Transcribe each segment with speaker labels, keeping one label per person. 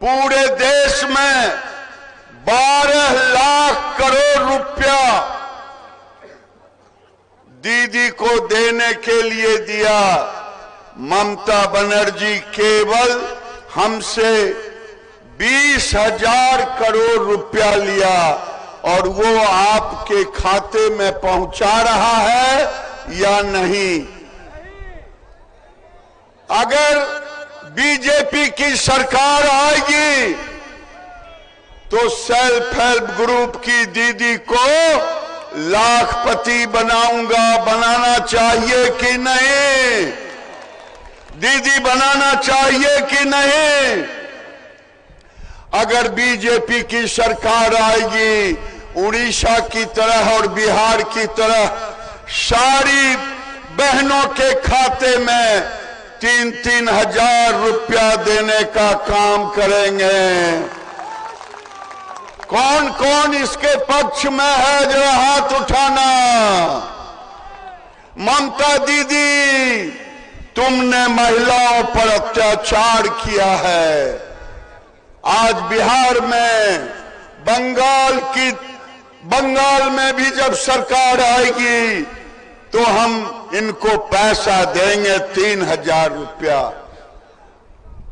Speaker 1: पूरे देश में 12 लाख करोड़ रुपया दीदी को देने के लिए दिया। ममता बनर्जी केवल हमसे 20,000 करोड़ रुपया लिया और वो आपके खाते में पहुंचा रहा है या नहीं? अगर बीजेपी की सरकार आएगी तो सेल्फ हेल्प ग्रुप की दीदी को लाखपति बनाना चाहिए कि नहीं? दीदी बनाना चाहिए कि नहीं? अगर बीजेपी की सरकार आएगी उड़ीसा की तरह और बिहार की तरह सारी बहनों के खाते में 3-3 हजार रुपया देने का काम करेंगे। कौन कौन इसके पक्ष में है जरा हाथ उठाना। ममता दीदी, तुमने महिलाओं पर अत्याचार किया है। आज बिहार में बंगाल में भी जब सरकार आएगी तो हम इनको पैसा देंगे 3,000 रुपया।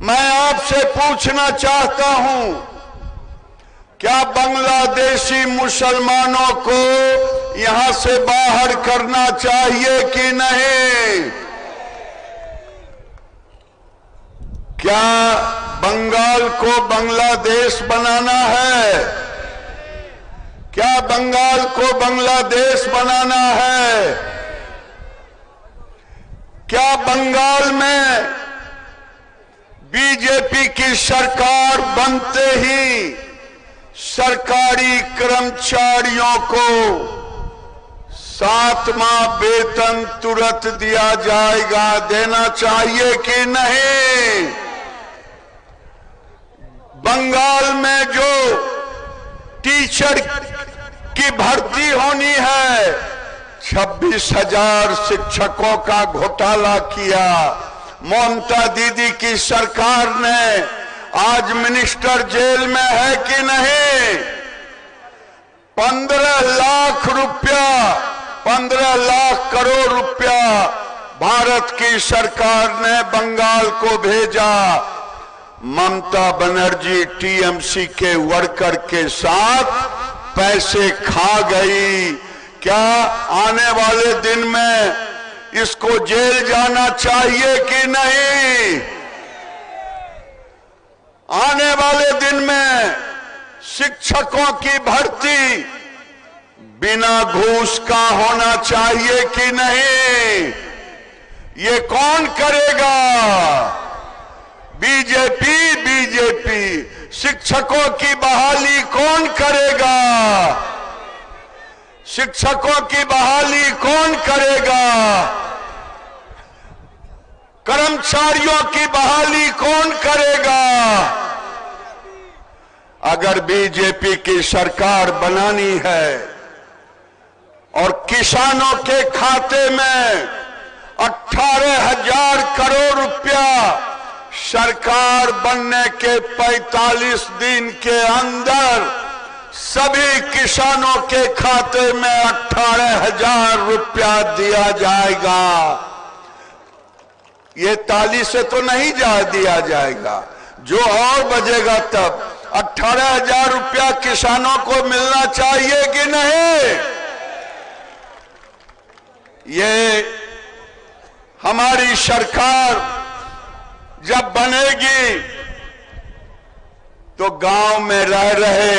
Speaker 1: मैं आपसे पूछना चाहता हूं, क्या बांग्लादेशी मुसलमानों को यहां से बाहर करना चाहिए कि नहीं? क्या बंगाल को बांग्लादेश बनाना है? क्या बंगाल को बांग्लादेश बनाना है? क्या बंगाल में बीजेपी की सरकार बनते ही सरकारी कर्मचारियों को 7वां वेतन तुरंत दिया जाएगा? देना चाहिए कि नहीं? बंगाल में जो टीचर की भर्ती होनी है, 26,000 शिक्षकों का घोटाला किया। ममता दीदी की सरकार ने, आज मिनिस्टर जेल में है कि नहीं? 15 लाख रुपया, 15 लाख करोड़ रुपया भारत की सरकार ने बंगाल को भेजा। ममता बनर्जी टीएमसी के वर्कर के साथ पैसे खा गई। क्या आने वाले दिन में इसको जेल जाना चाहिए कि नहीं? आने वाले दिन में शिक्षकों की भर्ती बिना घूस का होना चाहिए कि नहीं? ये कौन करेगा? बीजेपी शिक्षकों की बहाली कौन करेगा? शिक्षकों की बहाली कौन करेगा? कर्मचारियों की बहाली कौन करेगा? अगर बीजेपी की सरकार बनानी है और किसानों के खाते में 18,000 करोड़ रुपया सरकार बनने के 45 दिन के अंदर सभी किसानों के खाते में 18,000 रुपया दिया जाएगा। ये ताली से तो नहीं दिया जाएगा, जो और बजेगा तब 18,000 रुपया किसानों को मिलना चाहिए कि नहीं? ये हमारी सरकार जब बनेगी तो गांव में रह रहे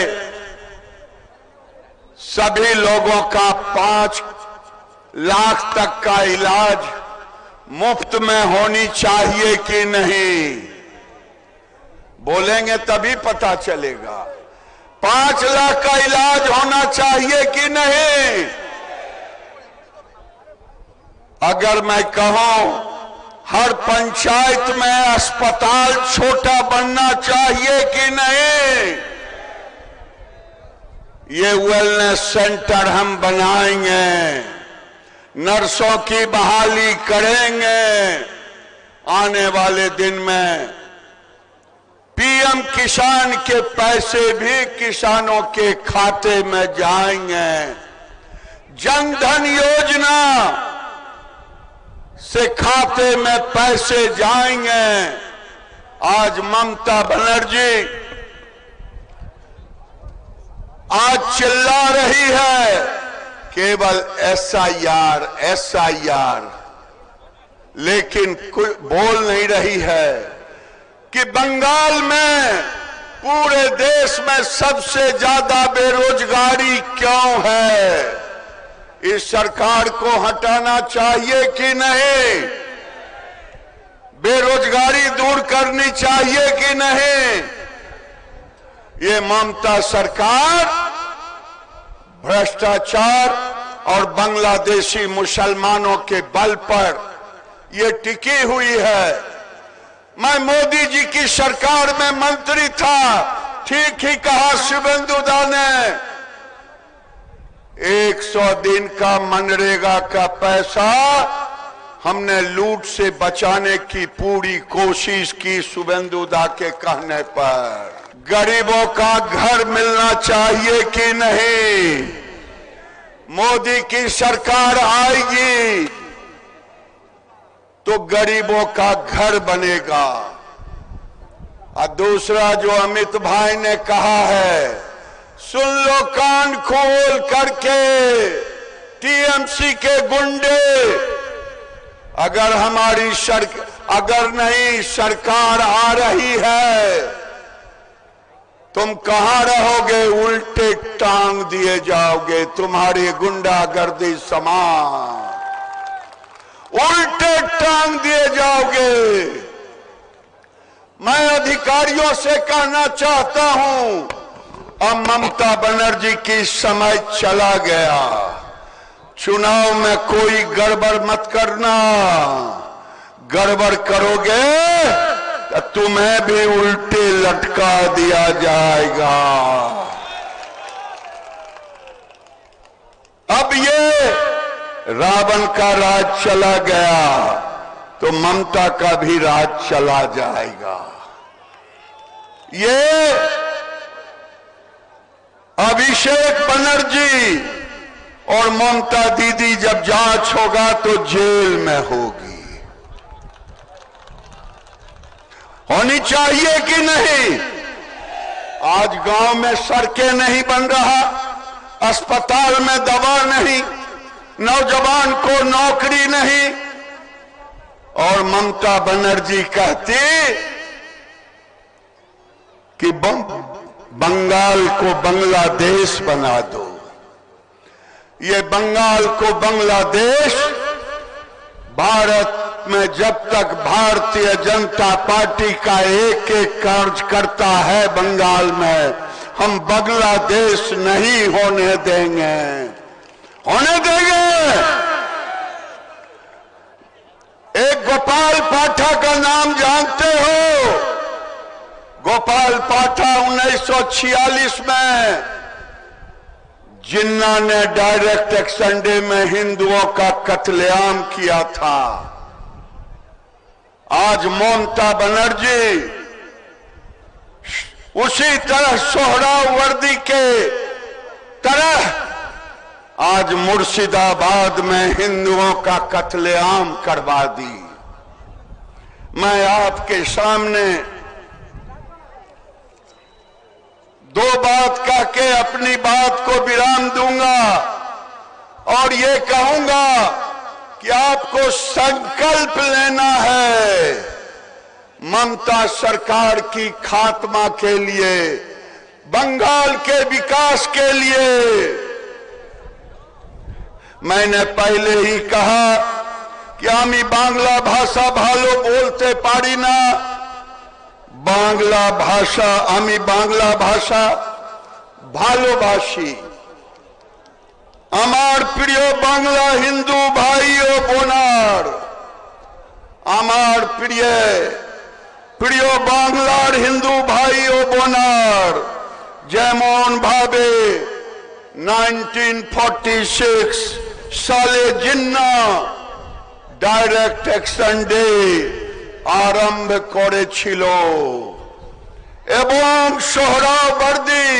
Speaker 1: सभी लोगों का 5 लाख तक का इलाज मुफ्त में होनी चाहिए कि नहीं? बोलेंगे तभी पता चलेगा। 5 लाख का इलाज होना चाहिए कि नहीं? अगर मैं कहूं हर पंचायत में अस्पताल छोटा बनना चाहिए कि नहीं? ये वेलनेस सेंटर हम बनाएंगे, नर्सों की बहाली करेंगे। आने वाले दिन में पीएम किसान के पैसे भी किसानों के खाते में जाएंगे। जन धन योजना से खाते में पैसे जाएंगे। आज ममता बनर्जी आज चिल्ला रही है केवल एसआईआर एसआईआर, लेकिन कोई बोल नहीं रही है कि बंगाल में पूरे देश में सबसे ज्यादा बेरोजगारी क्यों है। इस सरकार को हटाना चाहिए कि नहीं? बेरोजगारी दूर करनी चाहिए कि नहीं? ये ममता सरकार भ्रष्टाचार और बांग्लादेशी मुसलमानों के बल पर ये टिकी हुई है। मैं मोदी जी की सरकार में मंत्री था, ठीक ही कहा शुभेंदु दा ने, 100 दिन का मनरेगा का पैसा हमने लूट से बचाने की पूरी कोशिश की शुभेंदु दा के कहने पर। गरीबों का घर मिलना चाहिए कि नहीं? मोदी की सरकार आएगी तो गरीबों का घर बनेगा। और दूसरा जो अमित भाई ने कहा है, सुन लो कान खोल करके टीएमसी के गुंडे, अगर हमारी अगर नहीं सरकार आ रही है तुम कहां रहोगे? उल्टे टांग दिए जाओगे, तुम्हारी गुंडागर्दी समान उल्टे टांग दिए जाओगे। मैं अधिकारियों से कहना चाहता हूं, अब ममता बनर्जी की समय चला गया। चुनाव में कोई गड़बड़ मत करना। गड़बड़ करोगे तो तुम्हें भी उल्टे लटका दिया जाएगा। अब ये रावण का राज चला गया तो ममता का भी राज चला जाएगा। ये अभिषेक बनर्जी और ममता दीदी जब जांच होगा तो जेल में होगी। होनी चाहिए कि नहीं? आज गांव में सड़कें नहीं बन रहा, अस्पताल में दवा नहीं, नौजवान को नौकरी नहीं, और ममता बनर्जी कहती कि बंगाल को बांग्लादेश बना दो। ये बंगाल को बांग्लादेश, भारत में जब तक भारतीय जनता पार्टी का एक एक कार्यकर्ता है बंगाल में, हम बांग्लादेश नहीं होने देंगे। होने देंगे। एक गोपाल पाठक का नाम जानते हो? गोपाल पाठक 1946 में जिन्ना ने डायरेक्ट एक्शन डे में हिंदुओं का कत्लेआम किया था। आज ममता बनर्जी उसी तरह सोहरावर्दी के तरह आज मुर्शिदाबाद में हिंदुओं का कत्लेआम करवा दी। मैं आपके सामने दो बात कह के अपनी बात को विराम दूंगा और ये कहूंगा कि आपको संकल्प लेना है ममता सरकार की खात्मा के लिए, बंगाल के विकास के लिए। मैंने पहले ही कहा कि आमी बांग्ला भाषा भालो बोलते पारी ना, बांग्ला भाषा आमी बांग्ला भाषा भालोबासी। আমার প্রিয় বাংলা হিন্দু ভাই ও বোনার, আমার প্রিয় বাংলার হিন্দু ভাই ও বোনার, যেমন ভাবে 1946 সালে জিন্না ডাইরেক্ট অ্যাকশন ডে আরম্ভ করেছিল, এবং সোহরাওয়ার্দী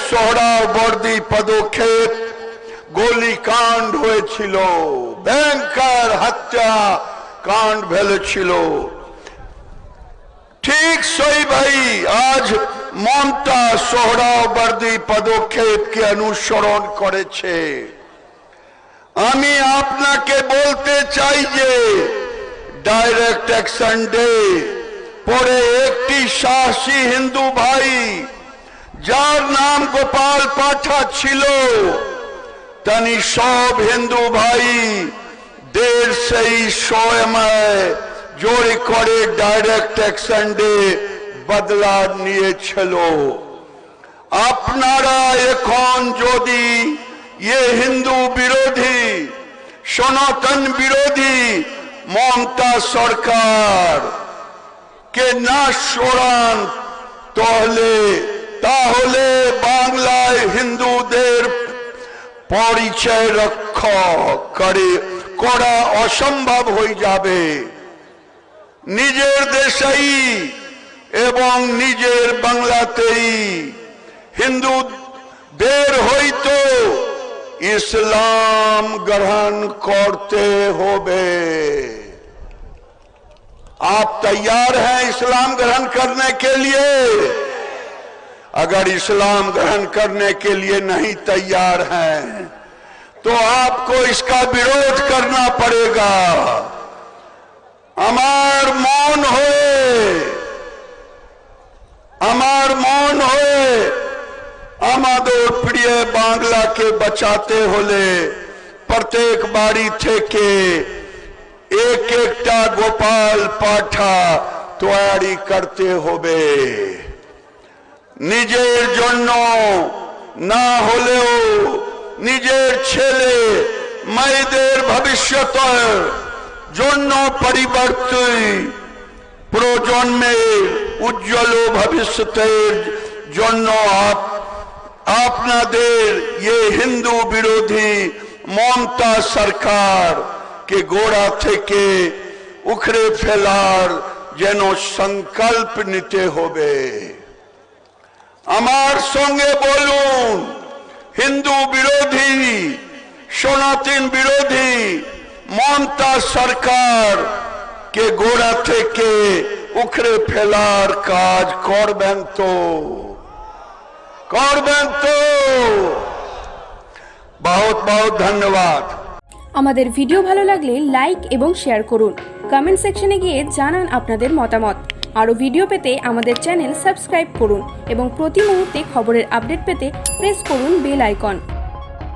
Speaker 1: সোহরাওয়ার্দী পদক্ষেপ গোলিকাণ্ড হয়েছিল, ভয়ঙ্কর হত্যা কাণ্ড হয়েছিল। ঠিক সেই ভাই আজ মমতা সোহরাওয়ার্দী পদক্ষেপকে অনুসরণ করেছে। আমি আপনাকে বলতে চাই যে ডাইরেক্ট অ্যাকশন ডে পরে একটি সাহসী হিন্দু ভাই যার নাম গোপাল পাঠা ছিল, তিনি সব হিন্দু ভাই দের সেই সময় জোরে করে ডাইরেক্ট অ্যাকশন ডে বদলা নিয়েছিল। আপনারা এখন যদি হিন্দু বিরোধী সনাতন বিরোধী মমতা সরকার কে না সরান তাহলে বাংলায় হিন্দুদের পরিচয় রক্ষা করা অসম্ভব হয়ে যাবে। নিজের দেশেই এবং নিজের বাংলাতেই হিন্দুদের হয়তো इस्लाम ग्रहण करते होबे। आप तैयार हैं इस्लाम ग्रहण करने के लिए? अगर इस्लाम ग्रहण करने के लिए नहीं तैयार हैं तो आपको इसका विरोध करना पड़ेगा। আমার মন হয়ে আমাদের প্রিয় বাংলাকে বাঁচাতে হলে প্রত্যেক বাড়ি থেকে এক একটা গোপাল পাঠা তৈরি করতে হবে। নিজের জন্য না হলেও নিজের ছেলে মেয়েদের ভবিষ্যতের জন্য পরিবর্তন প্রজন্মের উজ্জ্বল ভবিষ্যতের জন্য আপনাদের হিন্দু বিরোধী মমতা সরকার কে গোড়া থেকে উখড়ে ফেলার যেন সংকল্প নিতে হবে। আমার সঙ্গে বলুন, হিন্দু বিরোধী সনাতন বিরোধী মমতা সরকার কে গোড়া থেকে উখড়ে ফেলার কাজ করবেন তো? बहुत बहुत धन्यवाद।
Speaker 2: আমাদের ভিডিও ভালো লাগলে লাইক এবং শেয়ার করুন। কমেন্ট সেকশনে গিয়ে জানান আপনাদের মতামত। আরো ভিডিও পেতে আমাদের চ্যানেল সাবস্ক্রাইব করুন এবং প্রতি মুহূর্তে খবরের আপডেট পেতে প্রেস করুন বেল আইকন।